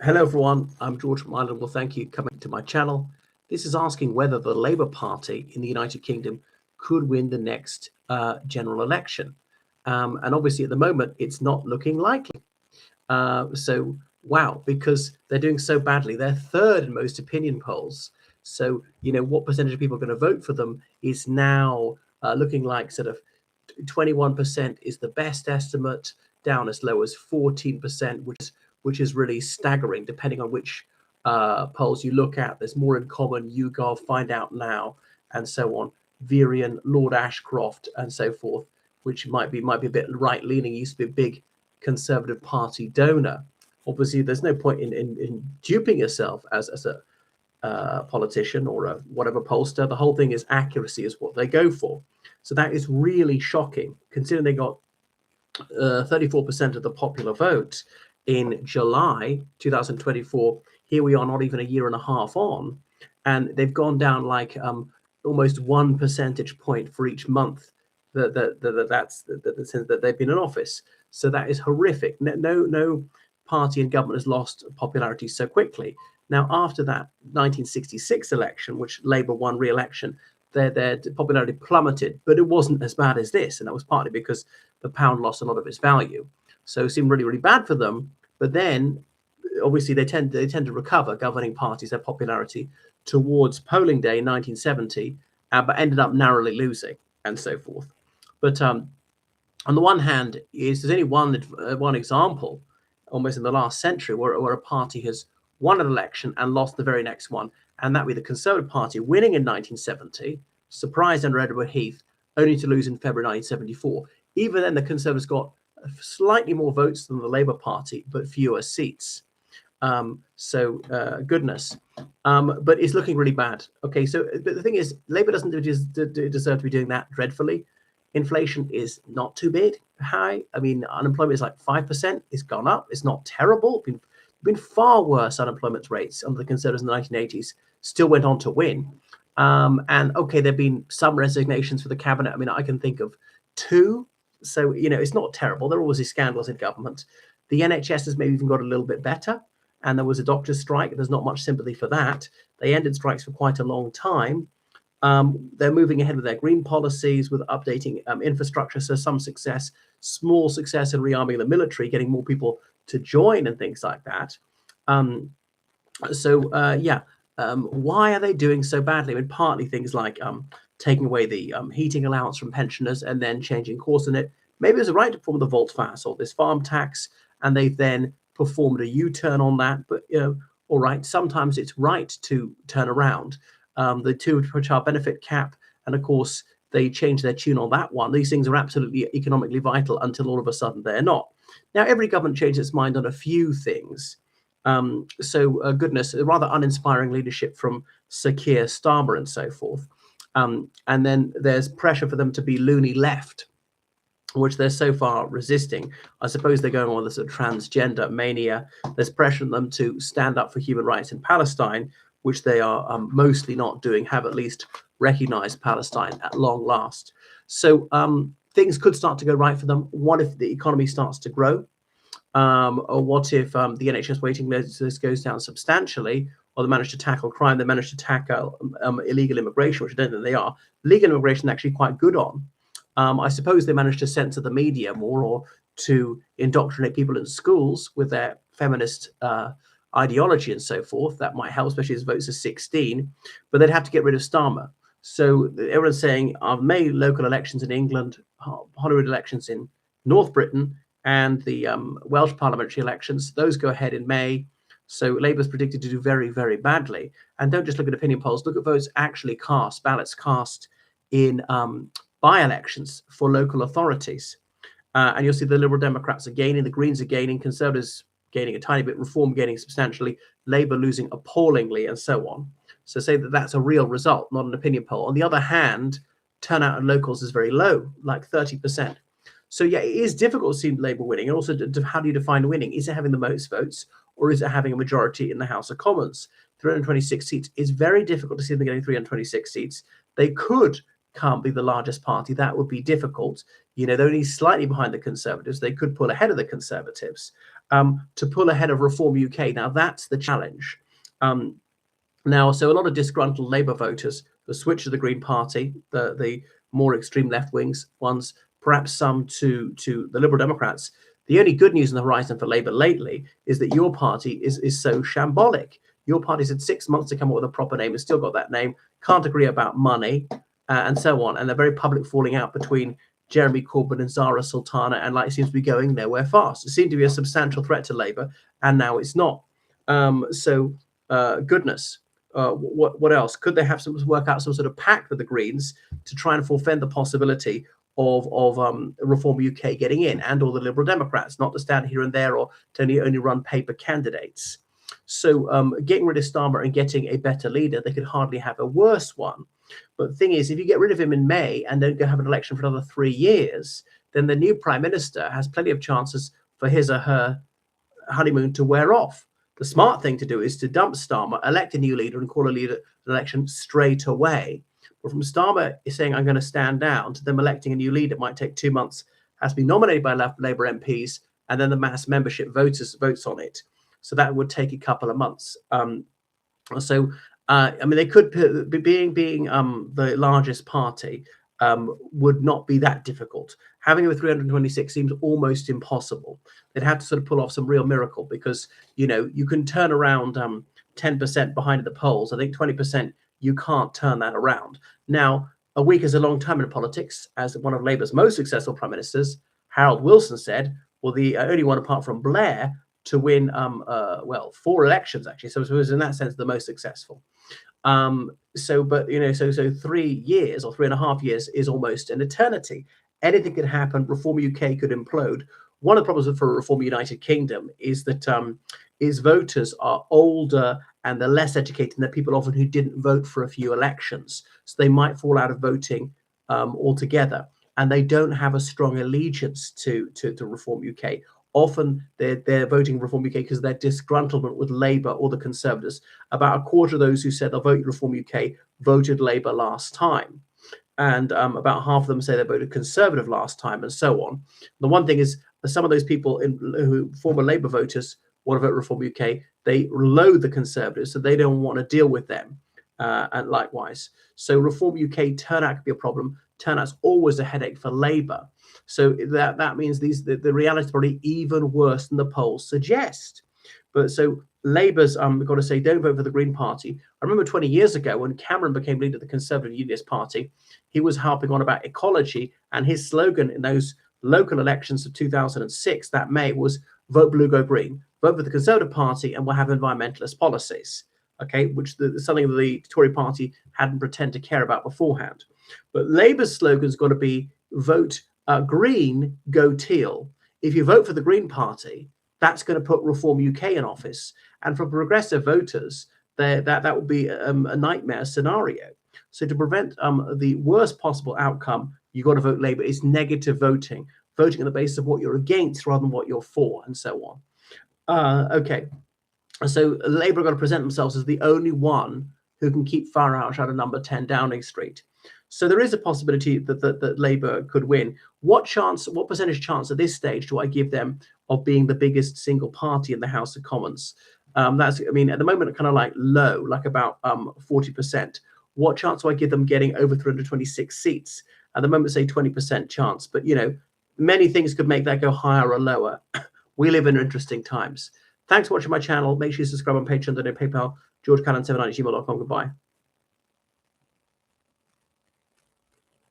Hello, everyone. I'm George from Ireland. Well, thank you for coming to my channel. This is asking whether the Labour Party in the United Kingdom could win the next general election. And obviously, at the moment, it's not looking likely. Wow, because they're doing so badly. They're third in most opinion polls. So, what percentage of people are going to vote for them is now looking like sort of 21% is the best estimate, down as low as 14%, which is really staggering, depending on which polls you look at. There's more in Common, YouGov, Find Out Now, and so on. Varian, Lord Ashcroft, and so forth, which might be a bit right leaning. Used to be a big Conservative Party donor. Obviously, there's no point in duping yourself as a politician or a whatever pollster. The whole thing is accuracy is what they go for. So that is really shocking, considering they got 34% of the popular vote in July 2024. Here we are, not even a year and a half on, and they've gone down like almost 1 percentage point for each month that they've been in office. So that is horrific. No party in government has lost popularity so quickly. Now, after that 1966 election, which Labour won re-election, their popularity plummeted, but it wasn't as bad as this, and that was partly because the pound lost a lot of its value. So it seemed really, really bad for them. But then, obviously, they tend to recover, governing parties, their popularity towards polling day in 1970, but ended up narrowly losing, and so forth. But on the one hand, there's only one example, almost in the last century, where a party has won an election and lost the very next one, and that would be the Conservative Party winning in 1970, surprised under Edward Heath, only to lose in February 1974. Even then, the Conservatives got slightly more votes than the Labour Party, but fewer seats. Goodness. But it's looking really bad. Okay, but the thing is, Labour doesn't deserve to be doing that dreadfully. Inflation is not too high. I mean, unemployment is like 5%. It's gone up. It's not terrible. Been far worse unemployment rates under the Conservatives in the 1980s. Still went on to win. And okay, there have been some resignations for the cabinet. I mean, I can think of 2. So, it's not terrible. There are always these scandals in government. The NHS has maybe even got a little bit better. And there was a doctor's strike. There's not much sympathy for that. They ended strikes for quite a long time. They're moving ahead with their green policies, with updating infrastructure. So some success, small success in rearming the military, getting more people to join and things like that. Why are they doing so badly? I mean, partly things like taking away the heating allowance from pensioners and then changing course in it. Maybe it was right to perform the Volkswagen or this farm tax, and they've then performed a U-turn on that. But, all right, sometimes it's right to turn around. The two-child benefit cap, and of course, they changed their tune on that one. These things are absolutely economically vital until all of a sudden they're not. Now, every government changes its mind on a few things. Goodness, rather uninspiring leadership from Sir Keir Starmer and so forth. And then there's pressure for them to be loony left, which they're so far resisting. I suppose they're going on with this sort of transgender mania. There's pressure on them to stand up for human rights in Palestine, which they are mostly not doing, have at least recognized Palestine at long last. So things could start to go right for them. What if the economy starts to grow? Or what if the NHS waiting list goes down substantially, or they manage to tackle crime, they manage to tackle illegal immigration, which I don't think they are. Legal immigration they're actually quite good on. I suppose they managed to censor the media more, or to indoctrinate people in schools with their feminist ideology and so forth. That might help, especially as votes are 16. But they'd have to get rid of Starmer. So everyone's saying May local elections in England, Holyrood elections in North Britain, and the Welsh parliamentary elections, those go ahead in May. So Labour's predicted to do very, very badly. And don't just look at opinion polls, look at votes actually cast, ballots cast in by-elections for local authorities. And you'll see the Liberal Democrats are gaining, the Greens are gaining, Conservatives gaining a tiny bit, Reform gaining substantially, Labour losing appallingly, and so on. So say that that's a real result, not an opinion poll. On the other hand, turnout in locals is very low, like 30%. So yeah, it is difficult to see Labour winning. And also, how do you define winning? Is it having the most votes, or is it having a majority in the House of Commons? 326 seats is very difficult to see them getting 326 seats. They could can't be the largest party. That would be difficult. They're only slightly behind the Conservatives. They could pull ahead of the Conservatives. To pull ahead of Reform UK, now that's the challenge. So a lot of disgruntled Labour voters have switched to the Green Party, the more extreme left-wings ones, perhaps some to the Liberal Democrats. The only good news on the horizon for Labour lately is that your party is so shambolic. Your party's had 6 months to come up with a proper name and still got that name, can't agree about money, and so on. And they're very public falling out between Jeremy Corbyn and Zara Sultana, and it seems to be going nowhere fast. It seemed to be a substantial threat to Labour, and now it's not. Goodness. What else? Could they have work out some sort of pact with the Greens to try and forfend the possibility of Reform UK getting in, and all the Liberal Democrats not to stand here and there or to only run paper candidates? So getting rid of Starmer and getting a better leader, they could hardly have a worse one. But the thing is, if you get rid of him in May and don't go have an election for another 3 years, then the new Prime Minister has plenty of chances for his or her honeymoon to wear off. The smart thing to do is to dump Starmer, elect a new leader, and call an election straight away. But from Starmer saying, I'm going to stand down, to them electing a new leader, it might take 2 months, has to be nominated by Labour MPs, and then the mass membership votes on it. So that would take a couple of months. They could being the largest party would not be that difficult. Having over 326 seems almost impossible. They'd have to sort of pull off some real miracle, because you can turn around 10% behind the polls. I think 20% you can't turn that around. Now, a week is a long time in politics. As one of Labour's most successful prime ministers, Harold Wilson, said, well, the only one apart from Blair to win 4 elections, actually. So it was in that sense the most successful. So 3 years or 3.5 years is almost an eternity. Anything could happen. Reform UK could implode. One of the problems for Reform United Kingdom is that voters are older and they're less educated, and they're people often who didn't vote for a few elections. So they might fall out of voting altogether, and they don't have a strong allegiance to Reform UK. Often they're voting Reform UK because they're disgruntlement with Labour or the Conservatives. About a quarter of those who said they'll vote Reform UK voted Labour last time. And about half of them say they voted Conservative last time, and so on. The one thing is, some of those people who former Labour voters want to vote Reform UK, they loathe the Conservatives, so they don't want to deal with them. And likewise. So Reform UK turnout could be a problem. Turnout's always a headache for Labour. So that means the reality is probably even worse than the polls suggest. But so Labour's got to say, don't vote for the Green Party. I remember 20 years ago when Cameron became leader of the Conservative Unionist Party, he was harping on about ecology, and his slogan in those local elections of 2006, that May, was vote blue, go green. Vote for the Conservative Party and we'll have environmentalist policies, okay, which something the Tory party hadn't pretended to care about beforehand. But Labour's slogan's got to be vote green, go teal. If you vote for the Green Party, that's going to put Reform UK in office. And for progressive voters, that would be a nightmare scenario. So to prevent the worst possible outcome, you've got to vote Labour. It's negative voting on the basis of what you're against rather than what you're for, and so on. Okay. So Labour are going to present themselves as the only one who can keep Farage out of number 10 Downing Street. So there is a possibility that Labour could win. What percentage chance at this stage do I give them of being the biggest single party in the House of Commons? At the moment, kind of like low, like about 40%. What chance do I give them getting over 326 seats? At the moment, say 20% chance. But, many things could make that go higher or lower. We live in interesting times. Thanks for watching my channel. Make sure you subscribe on Patreon, donate PayPal, georgecannon79@gmail.com. Goodbye.